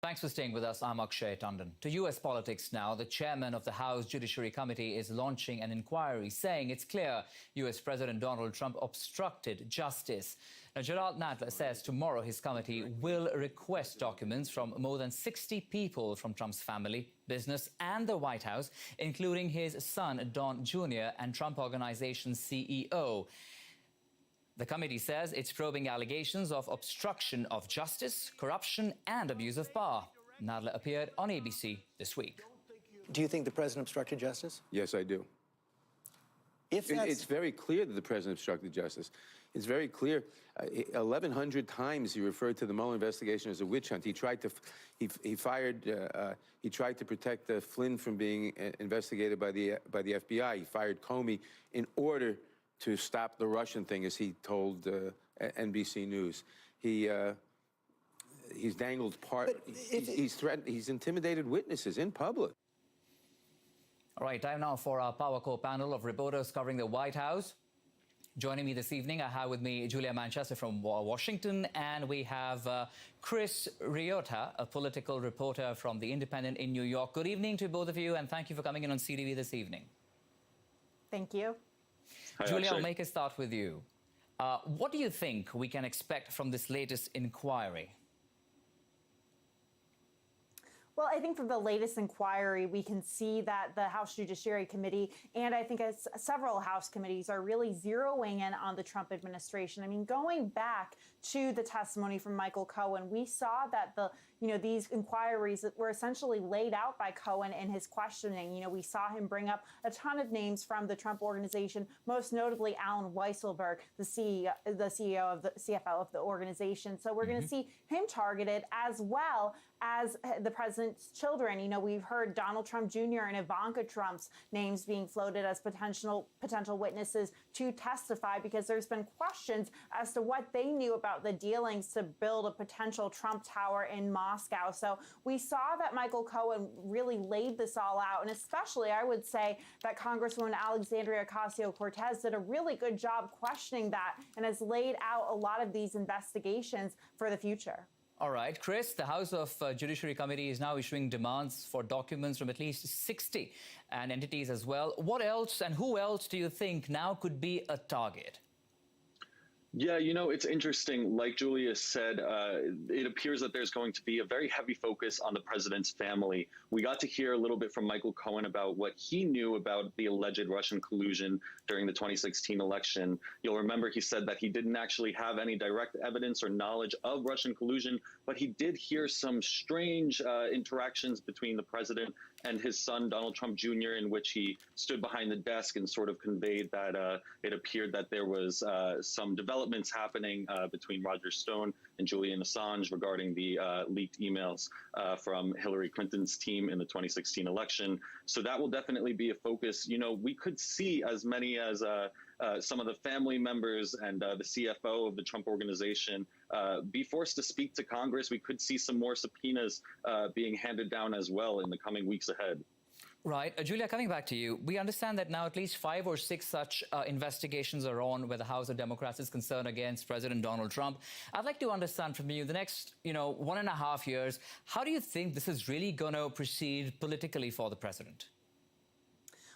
Thanks for staying with us. I'm Akshay Tandon. To U.S. politics now, the chairman of the House Judiciary Committee is launching an inquiry saying it's clear U.S. President Donald Trump obstructed justice. Now, Gerald Nadler says tomorrow his committee will request documents from more than 60 people from Trump's family, business and the White House, including his son, Don Jr., and Trump Organization's CEO. The committee says it's probing allegations of obstruction of justice, corruption and abuse of power. Nadler appeared on ABC this week. Do you think the president obstructed justice? Yes, I do. It's very clear that the president obstructed justice. It's very clear. 1,100 times he referred to the Mueller investigation as a witch hunt. He tried to protect Flynn from being investigated by the FBI. He fired Comey in order to stop the Russian thing, as he told NBC News. He's dangled he's threatened, he's intimidated witnesses in public. All right, time now for our Power Corp panel of reporters covering the White House. Joining me this evening, I have with me Julia Manchester from Washington, and we have Chris Riota, a political reporter from The Independent in New York. Good evening to both of you, and thank you for coming in on CTV this evening. Thank you. Hi, Julia, I'll make a start with you. What do you think we can expect from this latest inquiry? Well, I think from the latest inquiry, we can see that the House Judiciary Committee and I think several House committees are really zeroing in on the Trump administration. I mean, going back to the testimony from Michael Cohen, we saw that these inquiries were essentially laid out by Cohen in his questioning. You know, we saw him bring up a ton of names from the Trump organization, most notably Alan Weisselberg, the CEO of the CFO of the organization. So we're going to see him targeted, as well as the president's children. You know, we've heard Donald Trump Jr. and Ivanka Trump's names being floated as potential witnesses to testify, because there's been questions as to what they knew about the dealings to build a potential Trump Tower in Moscow. So we saw that Michael Cohen really laid this all out. And especially, I would say that Congresswoman Alexandria Ocasio-Cortez did a really good job questioning that and has laid out a lot of these investigations for the future. All right, Chris, the House of Judiciary Committee is now issuing demands for documents from at least 60 and entities as well. What else and who else do you think now could be a target? Yeah, you know, it's interesting. Like Julia said, it appears that there's going to be a very heavy focus on the president's family. We got to hear a little bit from Michael Cohen about what he knew about the alleged Russian collusion during the 2016 election. You'll remember he said that he didn't actually have any direct evidence or knowledge of Russian collusion, but he did hear some strange interactions between the president and his son, Donald Trump Jr., in which he stood behind the desk and sort of conveyed that it appeared that there was some developments happening between Roger Stone and Julian Assange regarding the leaked emails from Hillary Clinton's team in the 2016 election. So that will definitely be a focus. You know, we could see as many as some of the family members and the CFO of the Trump organization be forced to speak to Congress. We could see some more subpoenas being handed down as well in the coming weeks ahead. Right. Julia, coming back to you, we understand that now at least 5 or 6 such investigations are on where the House of Democrats is concerned against President Donald Trump. I'd like to understand from you the next, 1.5 years, how do you think this is really going to proceed politically for the president?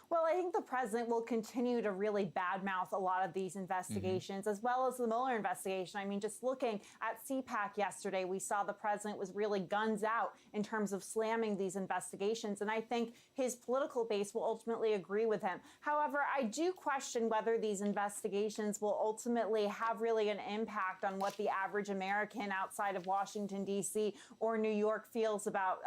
Well, I think the president will continue to really badmouth a lot of these investigations, as well as the Mueller investigation. I mean, just looking at CPAC yesterday, we saw the president was really guns out in terms of slamming these investigations. And I think his political base will ultimately agree with him. However, I do question whether these investigations will ultimately have really an impact on what the average American outside of Washington, D.C. or New York feels about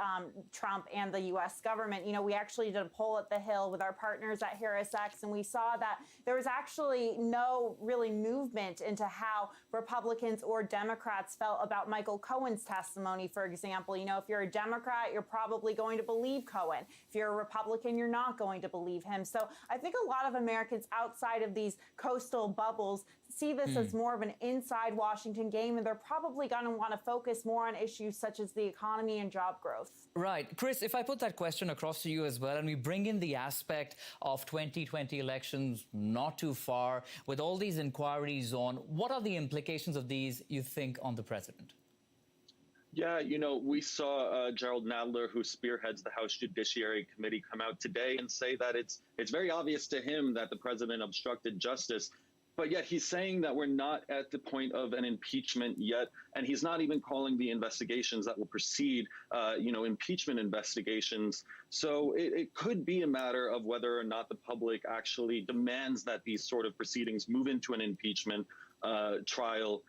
Trump and the U.S. government. You know, we actually did a poll at the Hill with our partners at HarrisX, and we saw that there was actually no really movement into how Republicans or Democrats felt about Michael Cohen's testimony, for example. You know, if you're a Democrat, you're probably going to believe Cohen. If you're a Republican, you're not going to believe him. So I think a lot of Americans outside of these coastal bubbles see this as more of an inside Washington game, and they're probably going to want to focus more on issues such as the economy and job growth. Right. Chris, if I put that question across to you as well, and we bring in the aspect of 2020 elections not too far, with all these inquiries on, what are the implications of these, you think, on the president? Yeah, we saw Gerald Nadler, who spearheads the House Judiciary Committee, come out today and say that it's very obvious to him that the president obstructed justice. But yet he's saying that we're not at the point of an impeachment yet, and he's not even calling the investigations that will precede, impeachment investigations. So it could be a matter of whether or not the public actually demands that these sort of proceedings move into an impeachment trial.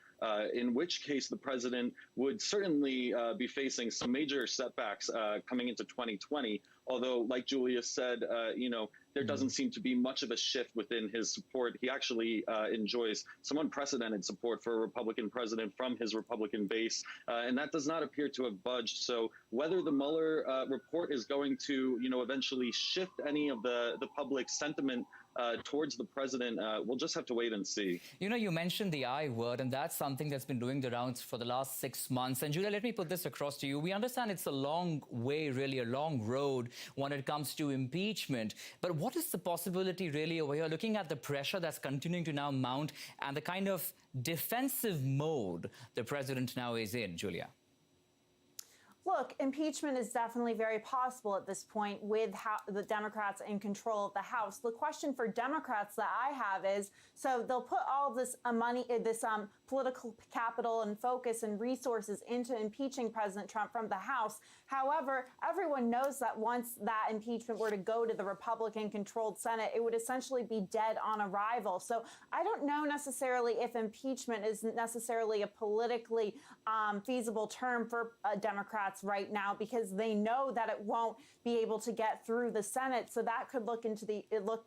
In which case the president would certainly be facing some major setbacks coming into 2020. Although, like Julia said, there doesn't seem to be much of a shift within his support. He actually enjoys some unprecedented support for a Republican president from his Republican base, and that does not appear to have budged. So whether the Mueller report is going to, eventually shift any of the public sentiment towards the president, we'll just have to wait and see. You mentioned the I word, and that's something that's been doing the rounds for the last 6 months. And Julia, let me put this across to you. We understand it's a long way, really, a long road when it comes to impeachment. But what is the possibility really over here, looking at the pressure that's continuing to now mount and the kind of defensive mode the president now is in, Julia? Look, impeachment is definitely very possible at this point with the Democrats in control of the House. The question for Democrats that I have is, so they'll put all of this political capital and focus and resources into impeaching President Trump from the House. However, everyone knows that once that impeachment were to go to the Republican-controlled Senate, it would essentially be dead on arrival. So I don't know necessarily if impeachment is necessarily a politically feasible term for Democrats right now, because they know that it won't be able to get through the Senate. So that could look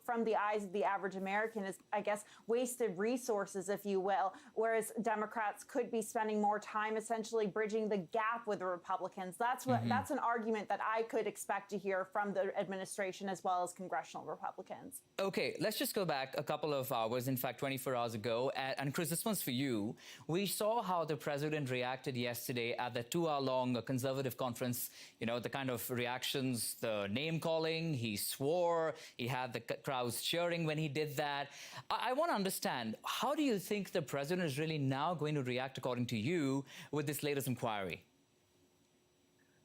from the eyes of the average American as, I guess, wasted resources, if you will, whereas Democrats could be spending more time essentially bridging the gap with the Republicans. That's an argument that I could expect to hear from the administration as well as congressional Republicans. Okay, let's just go back a couple of hours, in fact, 24 hours ago. And Chris, this one's for you. We saw how the president reacted yesterday at the 2-hour-long conservative conference, the kind of reactions, the name calling, he swore, he had the crowds cheering when he did that. I want to understand, how do you think the president is really now going to react, according to you, with this latest inquiry?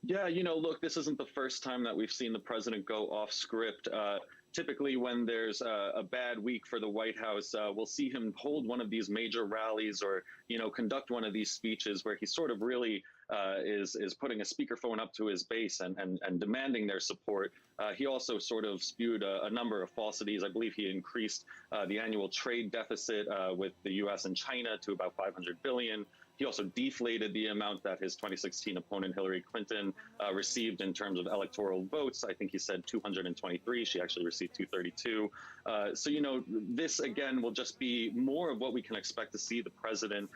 Yeah, look, this isn't the first time that we've seen the president go off script. Typically, when there's a bad week for the White House, we'll see him hold one of these major rallies or, conduct one of these speeches where he sort of really is putting a speakerphone up to his base and demanding their support. He also sort of spewed a number of falsities. I believe he increased the annual trade deficit with the U.S. and China to about $500 billion. He also deflated the amount that his 2016 opponent, Hillary Clinton, received in terms of electoral votes. I think he said 223. She actually received 232. So, this, again, will just be more of what we can expect to see the president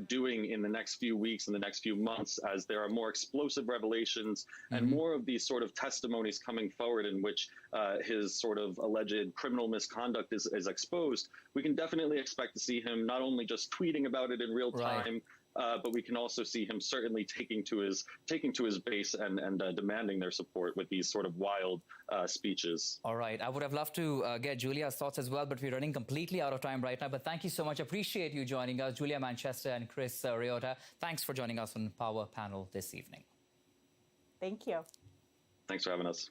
doing in the next few weeks and the next few months, as there are more explosive revelations and more of these sort of testimonies coming forward in which his sort of alleged criminal misconduct is exposed. We can definitely expect to see him not only just tweeting about it in real time, but we can also see him certainly taking to his base and demanding their support with these sort of wild speeches. All right. I would have loved to get Julia's thoughts as well, but we're running completely out of time right now. But thank you so much. Appreciate you joining us, Julia Manchester and Chris Riota. Thanks for joining us on Power Panel this evening. Thank you. Thanks for having us.